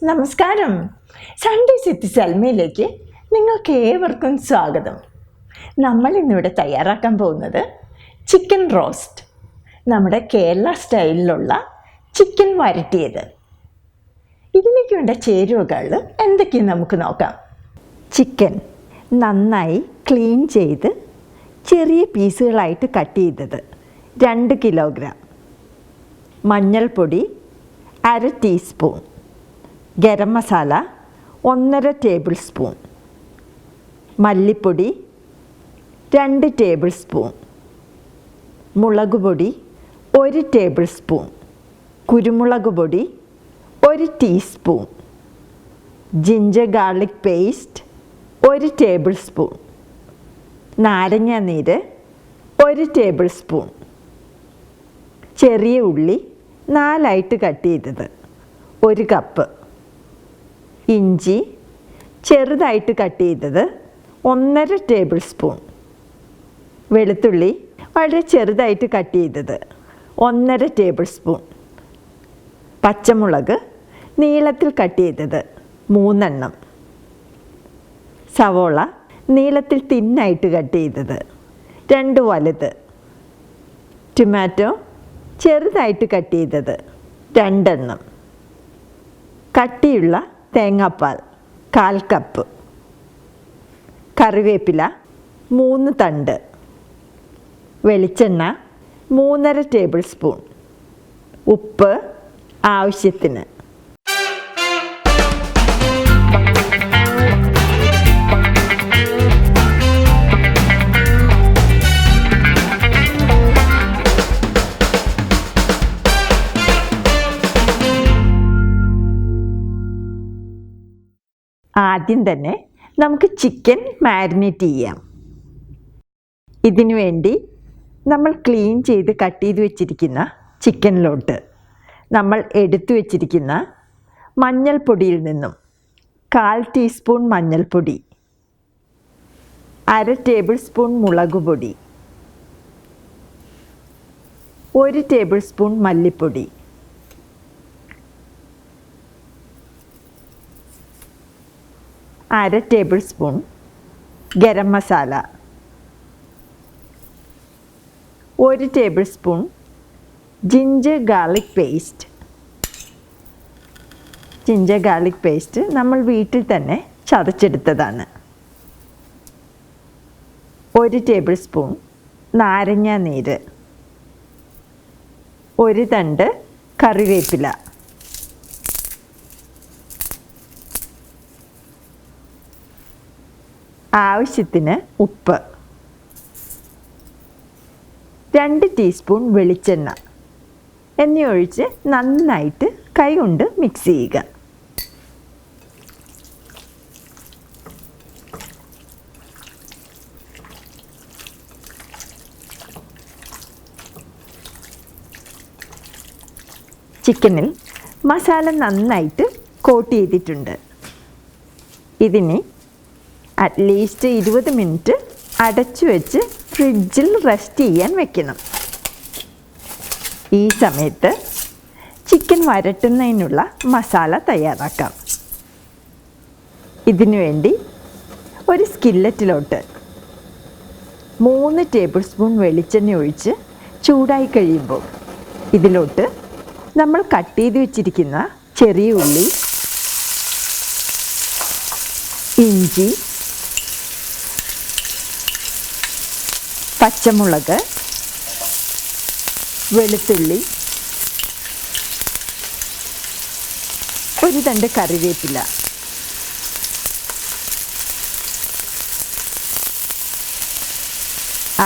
നമസ്കാരം. Sunday city സെൽമയിലേക്ക് നിങ്ങൾക്ക് ഏവർക്കും സ്വാഗതം. നമ്മൾ ഇന്നിവിടെ തയ്യാറാക്കാൻ പോകുന്നത് ചിക്കൻ റോസ്റ്റ്, നമ്മുടെ കേരള സ്റ്റൈലിലുള്ള ചിക്കൻ വരട്ടിയത്. ഇതിലേക്ക് വേണ്ട ചേരുവകൾ എന്തൊക്കെയെന്ന് നമുക്ക് നോക്കാം. ചിക്കൻ നന്നായി ക്ലീൻ ചെയ്ത് ചെറിയ പീസുകളായിട്ട് കട്ട് ചെയ്തത് 2 കിലോഗ്രാം, മഞ്ഞൾപ്പൊടി 1/2 teaspoon, garam masala 1.5 table spoon, മല്ലിപ്പൊടി 2 ടേബിൾ സ്പൂൺ, മുളക് പൊടി 1 ടേബിൾ സ്പൂൺ, കുരുമുളക് പൊടി 1 teaspoon, ginger garlic paste 1 table spoon, നാരങ്ങ നീര് 1 ടേബിൾ സ്പൂൺ, ചെറിയ ഉള്ളി 4 കട്ട് ചെയ്തത് 1 കപ്പ്, ഇഞ്ചി ചെറുതായിട്ട് കട്ട് ചെയ്തത് 1.5 ടേബിൾ സ്പൂൺ, വെളുത്തുള്ളി വളരെ ചെറുതായിട്ട് കട്ട് ചെയ്തത് 1.5 ടേബിൾ സ്പൂൺ, പച്ചമുളക് നീളത്തിൽ കട്ട് ചെയ്തത് 3 എണ്ണം, സവോള നീളത്തിൽ തിന്നായിട്ട് കട്ട് ചെയ്തത് 2 വലുത്, ടൊമാറ്റോ ചെറുതായിട്ട് കട്ട് ചെയ്തത് 2 എണ്ണം, കട്ടിയുള്ള തേങ്ങാപ്പാൽ 1/4 കപ്പ്, കറിവേപ്പില 3 തണ്ട്, വെളിച്ചെണ്ണ 3.5 ടേബിൾ സ്പൂൺ, ഉപ്പ് ആവശ്യത്തിന്. ആദ്യം തന്നെ നമുക്ക് ചിക്കൻ മാരിനേറ്റ് ചെയ്യാം. ഇതിനു വേണ്ടി നമ്മൾ ക്ലീൻ ചെയ്ത് കട്ട് ചെയ്ത് വെച്ചിരിക്കുന്ന ചിക്കനിലോട്ട് നമ്മൾ എടുത്തു വെച്ചിരിക്കുന്ന മഞ്ഞൾപ്പൊടിയിൽ നിന്നും 1/4 ടീസ്പൂൺ മഞ്ഞൾപ്പൊടി, 1/2 ടേബിൾ സ്പൂൺ മുളക് പൊടി, 1 ടേബിൾ സ്പൂൺ മല്ലിപ്പൊടി, 1/2 table spoon garam masala, 1 table spoon ginger garlic paste. Ginger garlic paste നമ്മൾ വീട്ടിൽ തന്നെ ചതച്ചെടുത്തതാണ്. 1 ടേബിൾ സ്പൂൺ നാരങ്ങ നീര്, 1 തണ്ട് കറിവേപ്പില, ആവശ്യത്തിന് ഉപ്പ്, 2 ടീസ്പൂൺ വെളിച്ചെണ്ണ എന്നിവ ഒഴിച്ച് നന്നായിട്ട് കൈകൊണ്ട് മിക്സ് ചെയ്യുക. ചിക്കനിൽ മസാല നന്നായിട്ട് കോട്ട് ചെയ്തിട്ടുണ്ട്. ഇതിനെ അറ്റ്ലീസ്റ്റ് 20 മിനിറ്റ് അടച്ചു വെച്ച് ഫ്രിഡ്ജിൽ റെസ്റ്റ് ചെയ്യാൻ വെക്കണം. ഈ സമയത്ത് ചിക്കൻ വരട്ടുന്നതിനുള്ള മസാല തയ്യാറാക്കാം. ഇതിനു വേണ്ടി ഒരു സ്കില്ലറ്റിലോട്ട് 3 ടേബിൾ സ്പൂൺ വെളിച്ചെണ്ണ ഒഴിച്ച് ചൂടായി കഴിയുമ്പോൾ ഇതിലോട്ട് നമ്മൾ കട്ട് ചെയ്ത് വെച്ചിരിക്കുന്ന ചെറിയ ഉള്ളി, ഇഞ്ചി, പച്ചമുളക്, വെളുത്തുള്ളി, 1 തണ്ട് കറിവേപ്പില,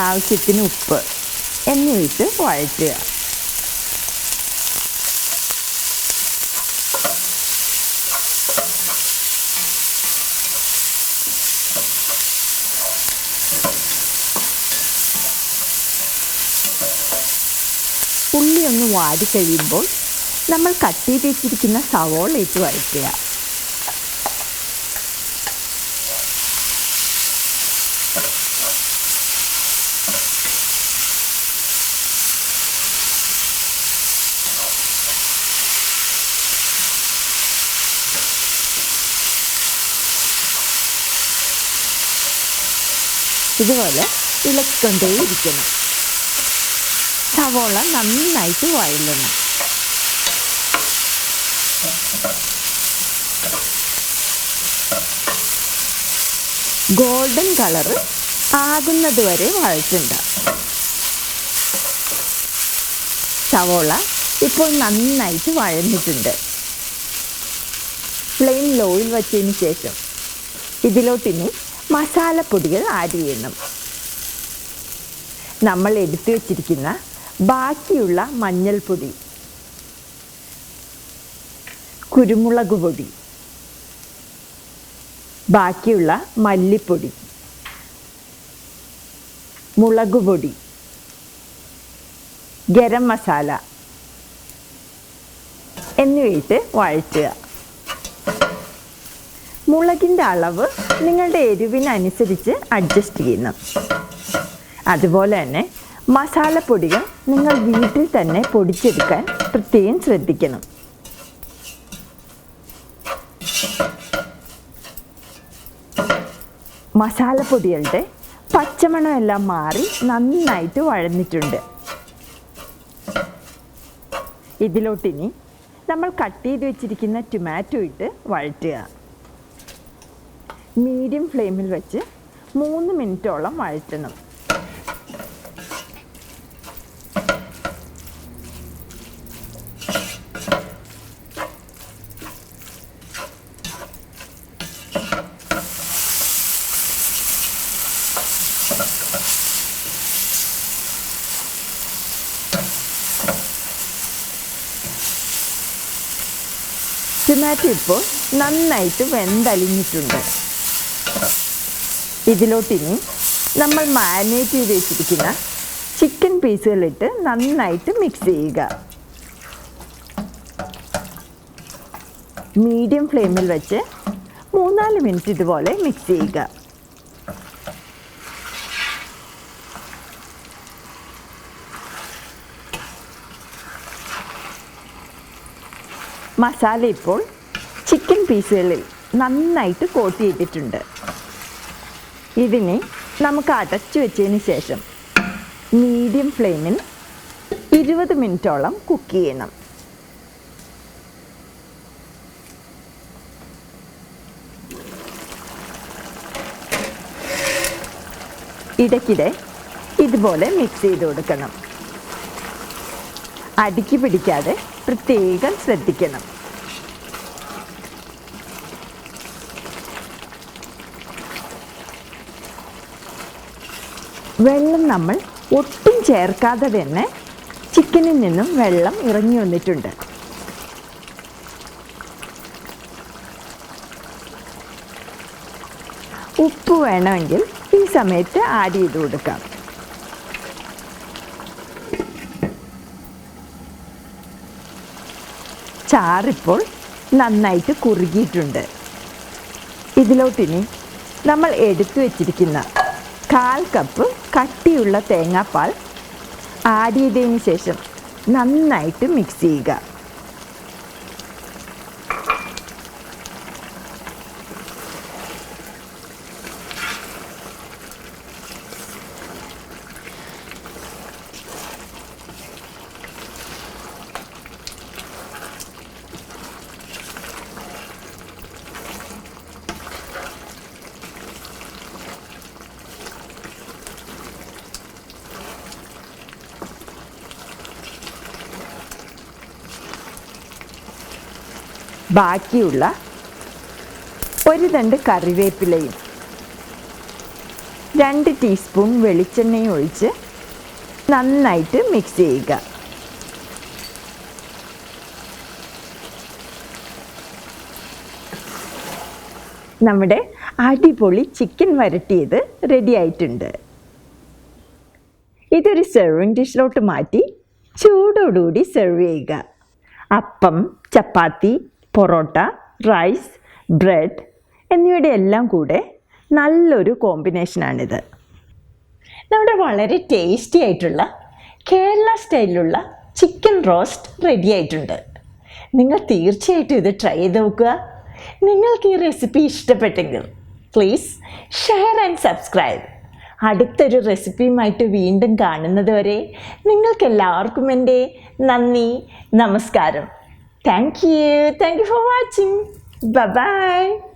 ആവശ്യത്തിന് ഉപ്പ് എന്നിവയിട്ട് വഴറ്റുക. ഉള്ളി ഒന്ന് വാടിക്കഴിയുമ്പോൾ നമ്മൾ കട്ട് ചെയ്ത് വെച്ചിരിക്കുന്ന സവോള ഇട്ട് വഴറ്റുക. ഇതുപോലെ ഇളക്കിക്കൊണ്ടേയിരിക്കണം. സവോള നന്നായിട്ട് വഴലണം. ഗോൾഡൻ കളറ് ആകുന്നത് വരെ വഴറ്റണ്ട. സവോള ഇപ്പോൾ നന്നായിട്ട് വഴന്നിട്ടുണ്ട്. ഫ്ലെയിം ലോയിൽ വച്ചതിന് ശേഷം ഇതിലോട്ടിനി മസാലപ്പൊടികൾ ആഡ് ചെയ്യണം. നമ്മൾ എടുത്തു വച്ചിരിക്കുന്ന ബാക്കിയുള്ള മഞ്ഞൾപ്പൊടി, കുരുമുളക് പൊടി, ബാക്കിയുള്ള മല്ലിപ്പൊടി, മുളക് പൊടി, ഗരം മസാല എന്നിവയിട്ട് വഴറ്റുക. മുളകിൻ്റെ അളവ് നിങ്ങളുടെ എരിവിനനുസരിച്ച് അഡ്ജസ്റ്റ് ചെയ്യണം. അതുപോലെ തന്നെ മസാലപ്പൊടികൾ നിങ്ങൾ വീട്ടിൽ തന്നെ പൊടിച്ചെടുക്കാൻ പ്രത്യേകം ശ്രദ്ധിക്കണം. മസാലപ്പൊടികളുടെ പച്ചമണമെല്ലാം മാറി നന്നായിട്ട് വഴന്നിട്ടുണ്ട്. ഇതിലോട്ടിനി നമ്മൾ കട്ട് ചെയ്ത് വെച്ചിരിക്കുന്ന ടൊമാറ്റോ ഇട്ട് വഴറ്റുക. മീഡിയം ഫ്ലെയിമിൽ വെച്ച് 3 മിനിറ്റോളം വഴറ്റണം. ടൊമാറ്റോ ഇപ്പോൾ നന്നായിട്ട് വെന്തലിഞ്ഞിട്ടുണ്ട്. ഇതിലോട്ടിനി നമ്മൾ മാരിനേറ്റ് ചെയ്ത് വെച്ചിരിക്കുന്ന ചിക്കൻ പീസുകളിട്ട് നന്നായിട്ട് മിക്സ് ചെയ്യുക. മീഡിയം ഫ്ലെയിമിൽ വെച്ച് 3-4 മിനിറ്റ് ഇതുപോലെ മിക്സ് ചെയ്യുക. മസാല ഇപ്പോൾ ചിക്കൻ പീസുകളിൽ നന്നായിട്ട് കോട്ട് ചെയ്തിട്ടുണ്ട്. ഇതിനെ നമുക്ക് അടച്ചു വെച്ചതിന് ശേഷം മീഡിയം ഫ്ലെയിമിൽ 20 മിനിറ്റോളം കുക്ക് ചെയ്യണം. ഇടയ്ക്കിടെ ഇതുപോലെ മിക്സ് ചെയ്ത് കൊടുക്കണം. അടിക്ക് പിടിക്കാതെ പ്രത്യേകം ശ്രദ്ധിക്കണം. വെള്ളം നമ്മൾ ഒട്ടും ചേർക്കാതെ തന്നെ ചിക്കനിൽ നിന്നും വെള്ളം ഇറങ്ങി വന്നിട്ടുണ്ട്. ഉപ്പ് വേണമെങ്കിൽ ഈ സമയത്ത് ആഡ് ചെയ്ത് കൊടുക്കാം. ചാറിപ്പോൾ നന്നായിട്ട് കുറുകിയിട്ടുണ്ട്. ഇതിലോട്ടിനി നമ്മൾ എടുത്തു വച്ചിരിക്കുന്ന 1/4 കപ്പ് കട്ടിയുള്ള തേങ്ങാപ്പാൽ ആഡ് ചെയ്തതിന് ശേഷം നന്നായിട്ട് മിക്സ് ചെയ്യുക. ബാക്കിയുള്ള 1 തണ്ട് കറിവേപ്പിലയും 2 ടീസ്പൂൺ വെളിച്ചെണ്ണയും ഒഴിച്ച് നന്നായിട്ട് മിക്സ് ചെയ്യുക. നമ്മുടെ അടിപൊളി ചിക്കൻ വരട്ടിയത് റെഡി ആയിട്ടുണ്ട്. ഇതൊരു സെർവിങ് ഡിഷിലോട്ട് മാറ്റി ചൂടോടുകൂടി സെർവ് ചെയ്യുക. അപ്പം, ചപ്പാത്തി, പൊറോട്ട, റൈസ്, ബ്രെഡ് എന്നിവയുടെ എല്ലാം കൂടെ നല്ലൊരു കോമ്പിനേഷനാണിത്. നമ്മുടെ വളരെ ടേസ്റ്റി ആയിട്ടുള്ള കേരള സ്റ്റൈലിലുള്ള ചിക്കൻ റോസ്റ്റ് റെഡി ആയിട്ടുണ്ട്. നിങ്ങൾ തീർച്ചയായിട്ടും ഇത് ട്രൈ ചെയ്ത് നോക്കുക. നിങ്ങൾക്ക് ഈ റെസിപ്പി ഇഷ്ടപ്പെട്ടെങ്കിൽ പ്ലീസ് ഷെയർ ആൻഡ് സബ്സ്ക്രൈബ്. അടുത്തൊരു റെസിപ്പിയുമായിട്ട് വീണ്ടും കാണുന്നത് വരെ നിങ്ങൾക്കെല്ലാവർക്കും എൻ്റെ നന്ദി, നമസ്കാരം. Thank you for watching. By.